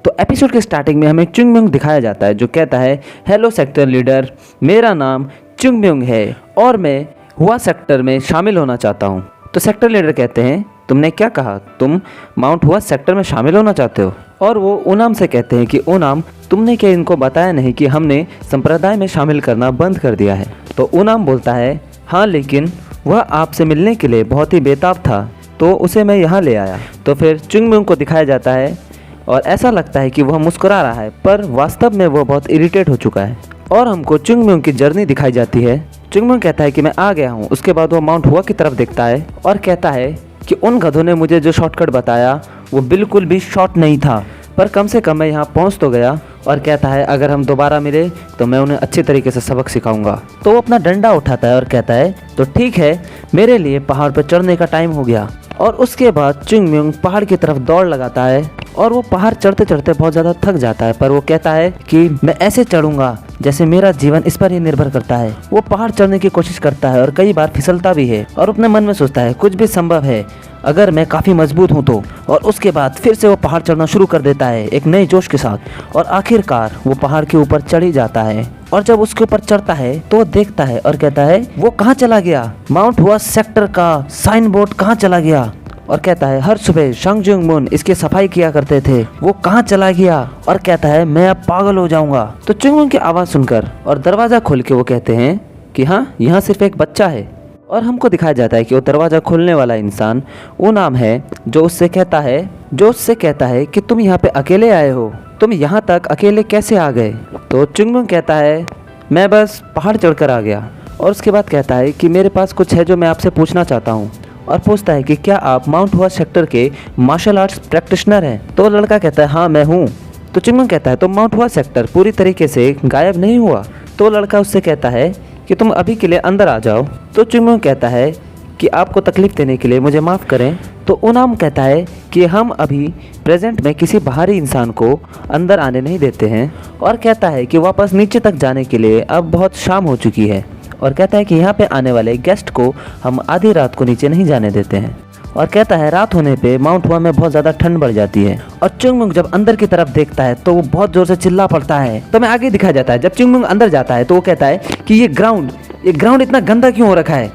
तो एपिसोड के स्टार्टिंग में हमें चुंग म्यूंग दिखाया जाता है जो कहता है, हेलो सेक्टर लीडर, मेरा नाम चुंग म्यूंग है और मैं हुआ सेक्टर में शामिल होना चाहता हूँ। तो सेक्टर लीडर कहते हैं, तुमने क्या कहा, तुम माउंट हुआ सेक्टर में शामिल होना चाहते हो? और वो ओनाम से कहते हैं कि ओनाम, तुमने क्या इनको बताया नहीं कि हमने संप्रदाय में शामिल करना बंद कर दिया है? तो ओनाम बोलता है, हाँ, लेकिन वह आपसे मिलने के लिए बहुत ही बेताब था तो उसे मैं यहाँ ले आया। तो फिर चुंग म्यूंग को दिखाया जाता है और ऐसा लगता है कि वह मुस्कुरा रहा है, पर वास्तव में वह बहुत इरिटेट हो चुका है। और हमको चुंग म्यूंग की जर्नी दिखाई जाती है। चुंग म्यूंग कहता है कि मैं आ गया हूँ। उसके बाद वो माउंट हुआ की तरफ देखता है और कहता है कि उन गधों ने मुझे जो शॉर्टकट बताया वो बिल्कुल भी शॉर्ट नहीं था, पर कम से कम मैं यहाँ पहुँच तो गया। और कहता है, अगर हम दोबारा मिले तो मैं उन्हें अच्छे तरीके से सबक सिखाऊंगा। तो वो अपना डंडा उठाता है और कहता है, तो ठीक है, मेरे लिए पहाड़ पर चढ़ने का टाइम हो गया। और उसके बाद चुंग म्यूंग पहाड़ की तरफ दौड़ लगाता है और वो पहाड़ चढ़ते चढ़ते बहुत ज़्यादा थक जाता है, पर वो कहता है कि मैं ऐसे चढ़ूंगा जैसे मेरा जीवन इस पर ही निर्भर करता है। वो पहाड़ चढ़ने की कोशिश करता है और कई बार फिसलता भी है और अपने मन में सोचता है कुछ भी संभव है अगर मैं काफ़ी मजबूत हूँ तो। और उसके बाद फिर से वो पहाड़ चढ़ना शुरू कर देता है एक नए जोश के साथ और आखिरकार वो पहाड़ के ऊपर चढ़ ही जाता है। और जब उसके ऊपर चढ़ता है तो वो देखता है और कहता है, वो कहाँ चला गया? माउंट हुआ सेक्टर का साइन बोर्ड कहाँ चला गया? और कहता है, हर सुबह शंग जुंग मुन इसकी सफाई किया करते थे, वो कहाँ चला गया? और कहता है, मैं अब पागल हो जाऊंगा। तो चुंग मुंग की आवाज़ सुनकर और दरवाज़ा खोल के वो कहते हैं कि हाँ, यहाँ सिर्फ एक बच्चा है। और हमको दिखाया जाता है कि वो दरवाज़ा खोलने वाला इंसान वो नाम है जो उससे कहता है कि तुम यहाँ पे अकेले आए हो, तुम यहाँ तक अकेले कैसे आ गए? तो चुंग मुंग कहता है, मैं बस पहाड़ चढ़कर आ गया। और उसके बाद कहता है कि मेरे पास कुछ है जो मैं आपसे पूछना चाहता हूँ। और पूछता है कि क्या आप माउंट हुआ सेक्टर के मार्शल आर्ट्स प्रैक्टिशनर हैं? तो लड़का कहता है, हाँ, मैं हूँ। तो चुंग मुंग कहता है, तो माउंट हुआ सेक्टर पूरी तरीके से गायब नहीं हुआ? तो लड़का उससे कहता है कि तुम अभी के लिए अंदर आ जाओ। तो चुंग मुंग कहता है कि आपको तकलीफ देने के लिए मुझे माफ़ करें। तो ओनाम कहता है कि हम अभी प्रेजेंट में किसी बाहरी इंसान को अंदर आने नहीं देते हैं। और कहता है कि वापस नीचे तक जाने के लिए अब बहुत शाम हो चुकी है। और कहता है कि यहाँ पे आने वाले गेस्ट को हम आधी रात को नीचे नहीं जाने देते हैं। और कहता है रात होने पे माउंट हुआ में बहुत ज़्यादा ठंड बढ़ जाती है। और चुंग मुंग जब अंदर की तरफ देखता है तो वो बहुत ज़ोर से चिल्ला पड़ता है। तो मैं आगे दिखाया जाता है, जब चुंग मुंग अंदर जाता है तो वो कहता है कि ये ग्राउंड इतना गंदा क्यों हो रखा है?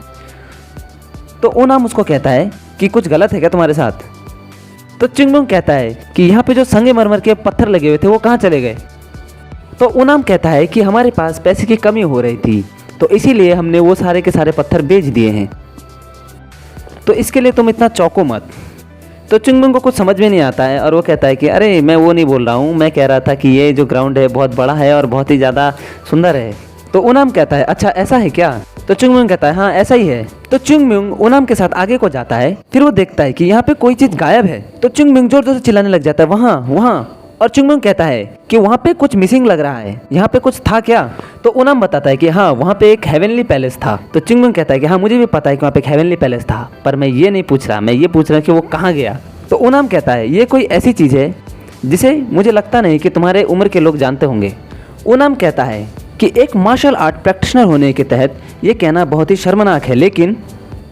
तो ओनाम उसको कहता है कि कुछ गलत है क्या तुम्हारे साथ? तो चुंग मुंग कहता है कि यहाँ पे जो संगमरमर के पत्थर लगे हुए थे वो कहाँ चले गए? तो ओनाम कहता है कि हमारे पास पैसे की कमी हो रही थी तो इसीलिए हमने वो सारे के सारे पत्थर बेच दिए हैं, तो इसके लिए तुम इतना चौंको मत। तो चुंग मुंग को कुछ समझ में नहीं आता है और वो कहता है कि अरे, मैं वो नहीं बोल रहा हूँ, मैं कह रहा था कि ये जो ग्राउंड है बहुत बड़ा है और बहुत ही ज़्यादा सुंदर है। तो ओनाम कहता है, अच्छा ऐसा है क्या? तो चुंग मुंग कहता है, हाँ, ऐसा ही है। तो चुंग मुंग ओनाम के साथ आगे को जाता है, फिर वो देखता है कि यहाँ पे कोई चीज़ गायब है। तो चुंग मुंग जोर जोर से चिल्लाने लग जाता है, वहाँ। और चुंग मुंग कहता है कि वहाँ पे कुछ मिसिंग लग रहा है, यहाँ पे कुछ था क्या? तो ओनाम बताता है कि हाँ, वहाँ पे एक हेवनली पैलेस था। तो चुंग मुंग कहता है कि हाँ, मुझे भी पता है कि वहाँ पे एक हेवनली पैलेस था, पर मैं ये नहीं पूछ रहा, मैं ये पूछ रहा हूँ कि वो कहाँ गया। तो ओनाम कहता है, ये कोई ऐसी चीज़ है जिसे मुझे लगता नहीं कि तुम्हारे उम्र के लोग जानते होंगे। ओनाम कहता है कि एक मार्शल आर्ट प्रैक्टिशनर होने के तहत ये कहना बहुत ही शर्मनाक है, लेकिन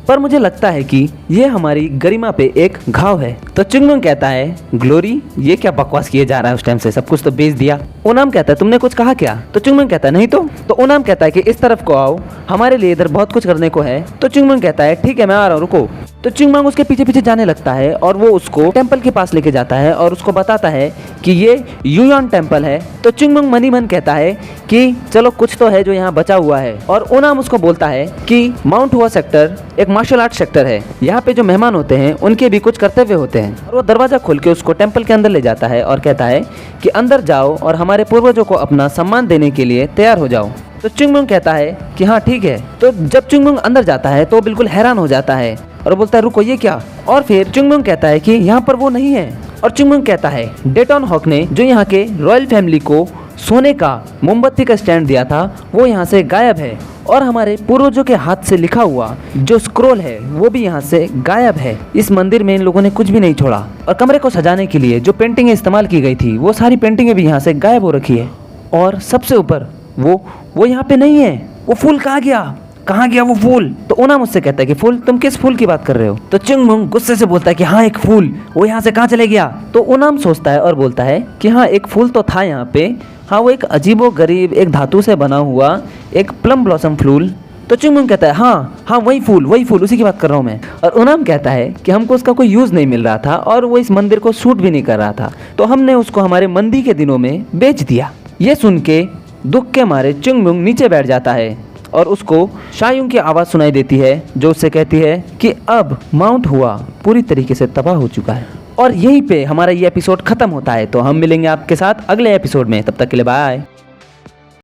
पर मुझे लगता है कि ये हमारी गरिमा पे एक घाव है। तो चुंग मुंग कहता है, ग्लोरी, ये क्या बकवास किए जा रहा है? उस टाइम से सब कुछ तो बेच दिया। ओनाम कहता है, तुमने कुछ कहा क्या? तो चुंग मुंग कहता है, नहीं तो ओनाम कहता है कि इस तरफ को आओ, हमारे लिए इधर बहुत कुछ करने को है। तो चुंग मुंग कहता है, ठीक है, मैं आ रहा हूँ, रुको। तो चुंग मुंग उसके पीछे पीछे जाने लगता है और वो उसको टेम्पल के पास लेके जाता है और उसको बताता है कि ये युयान टेम्पल है। तो चुंग मुंग मनी मन कहता है कि चलो कुछ तो है जो यहाँ बचा हुआ है। और ओनाम उसको बोलता है कि माउंट हुआ सेक्टर एक मार्शल आर्ट सेक्टर है, यहाँ पे जो मेहमान होते हैं उनके भी कुछ कर्तव्य होते हैं। और वो दरवाजा खोल के उसको टेम्पल के अंदर ले जाता है और कहता है कि अंदर जाओ और हमारे पूर्वजों को अपना सम्मान देने के लिए तैयार हो जाओ। तो चुंग मुंग कहता है कि हाँ, ठीक है। तो जब चुंग मुंग अंदर जाता है तो बिल्कुल हैरान हो जाता है और बोलता है, रुको, ये क्या? और फिर चुंग मुंग कहता है कि यहाँ पर वो नहीं है। और चुंग मुंग कहता है, डेटॉन हॉक ने जो यहाँ के रॉयल फैमिली को सोने का मोमबत्ती का स्टैंड दिया था वो यहाँ से गायब है और हमारे पूर्वजों के हाथ से लिखा हुआ जो स्क्रोल है वो भी यहाँ से गायब है। इस मंदिर में इन लोगों ने कुछ भी नहीं छोड़ा और कमरे को सजाने के लिए जो पेंटिंगें इस्तेमाल की गई थी वो सारी पेंटिंगें भी यहाँ से गायब हो रखी है। और सबसे ऊपर वो यहाँ पे नहीं है। वो फूल कहाँ गया? कहाँ गया वो फूल? तो ओना मुझसे कहता है कि फूल, तुम किस फूल की बात कर रहे हो? तो चुंगमुंग गुस्से से बोलता है कि हाँ एक फूल, वो यहाँ से कहाँ चले गया? तो ओनाम सोचता है और बोलता है कि हाँ एक फूल तो था यहाँ पे, हाँ वो एक अजीबो गरीब एक धातु से बना हुआ एक प्लम ब्लॉसम फूल। तो चुंगमुंग कहता है हाँ वही फूल, उसी की बात कर रहा हूँ मैं। और ओनाम कहता है कि हमको उसका कोई यूज़ नहीं मिल रहा था और वो इस मंदिर को सूट भी नहीं कर रहा था, तो हमने उसको हमारे मंदी के दिनों में बेच दिया। ये सुन के दुख के मारे चुंगमुंग नीचे बैठ जाता है और उसको शायुंग की आवाज़ सुनाई देती है जो उससे कहती है कि अब माउंट हुआ पूरी तरीके से तबाह हो चुका है। और यहीं पे हमारा ये एपिसोड खत्म होता है। तो हम मिलेंगे आपके साथ अगले एपिसोड में, तब तक के लिए बाय।